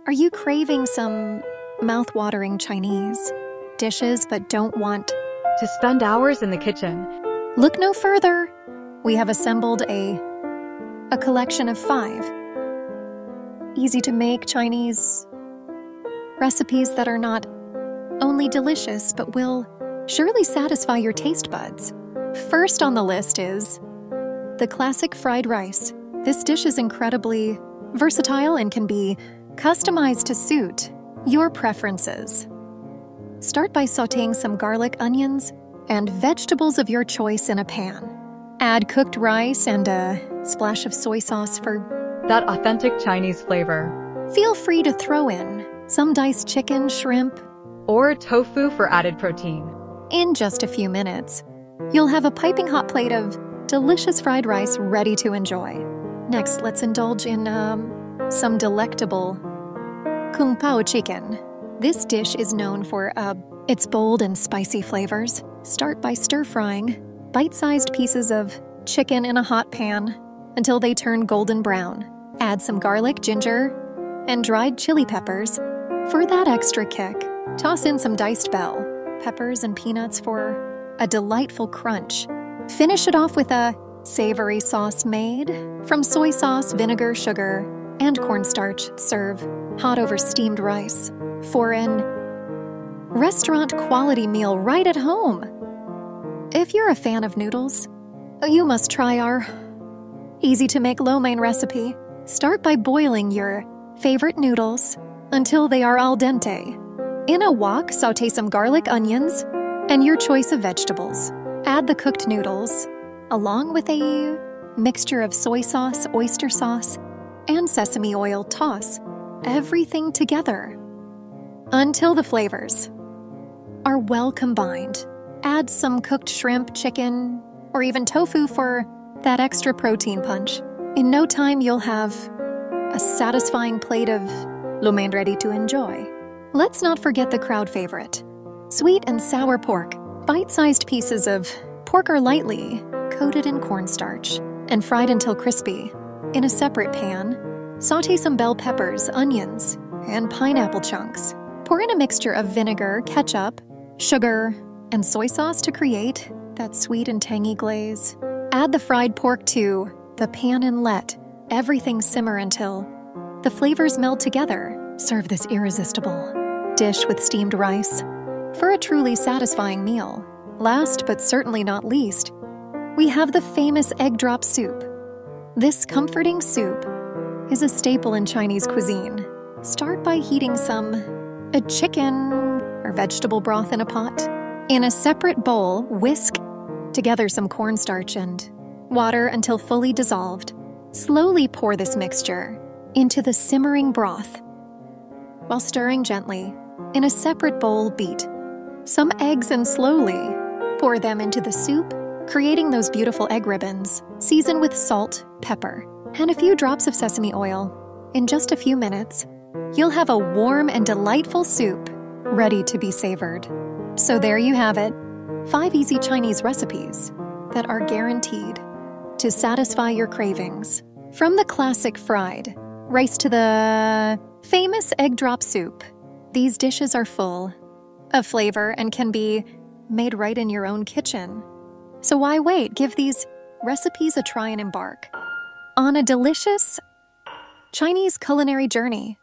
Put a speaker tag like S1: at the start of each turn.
S1: Are you craving some mouth-watering Chinese dishes but don't want
S2: to spend hours in the kitchen?
S1: Look no further. We have assembled a collection of 5 easy-to-make Chinese recipes that are not only delicious but will surely satisfy your taste buds. First on the list is the classic fried rice. This dish is incredibly versatile and can be customized to suit your preferences. Start by sautéing some garlic, onions, and vegetables of your choice in a pan. Add cooked rice and a splash of soy sauce for
S2: that authentic Chinese flavor.
S1: Feel free to throw in some diced chicken, shrimp,
S2: or tofu for added protein.
S1: In just a few minutes, you'll have a piping hot plate of delicious fried rice ready to enjoy. Next, let's indulge in some delectable kung pao chicken. This dish is known for its bold and spicy flavors. Start by stir-frying bite-sized pieces of chicken in a hot pan until they turn golden brown. Add some garlic, ginger, and dried chili peppers for that extra kick. Toss in some diced bell peppers and peanuts for a delightful crunch. Finish it off with a savory sauce made from soy sauce, vinegar, sugar, and cornstarch. Serve hot over steamed rice for an restaurant-quality meal right at home. If you're a fan of noodles, you must try our easy-to-make lo mein recipe. Start by boiling your favorite noodles until they are al dente. In a wok, sauté some garlic, onions, and your choice of vegetables. Add the cooked noodles, along with a mixture of soy sauce, oyster sauce, and sesame oil. Toss everything together until the flavors are well combined. Add some cooked shrimp, chicken, or even tofu for that extra protein punch. In no time, you'll have a satisfying plate of lo mein ready to enjoy. Let's not forget the crowd favorite, sweet and sour pork. Bite-sized pieces of pork are lightly coated in cornstarch and fried until crispy. In a separate pan, sauté some bell peppers, onions, and pineapple chunks. Pour in a mixture of vinegar, ketchup, sugar, and soy sauce to create that sweet and tangy glaze. Add the fried pork to the pan and let everything simmer until the flavors meld together. Serve this irresistible dish with steamed rice for a truly satisfying meal. Last but certainly not least, we have the famous egg drop soup. This comforting soup is a staple in Chinese cuisine. Start by heating some chicken or vegetable broth in a pot. In a separate bowl, whisk together some cornstarch and water until fully dissolved. Slowly pour this mixture into the simmering broth. While stirring gently, in a separate bowl, beat some eggs and slowly pour them into the soup, creating those beautiful egg ribbons. Season with salt, pepper, and a few drops of sesame oil. In just a few minutes, you'll have a warm and delightful soup ready to be savored. So there you have it, 5 easy Chinese recipes that are guaranteed to satisfy your cravings. From the classic fried rice to the famous egg drop soup, these dishes are full of flavor and can be made right in your own kitchen. So why wait? Give these recipes a try and embark on a delicious Chinese culinary journey.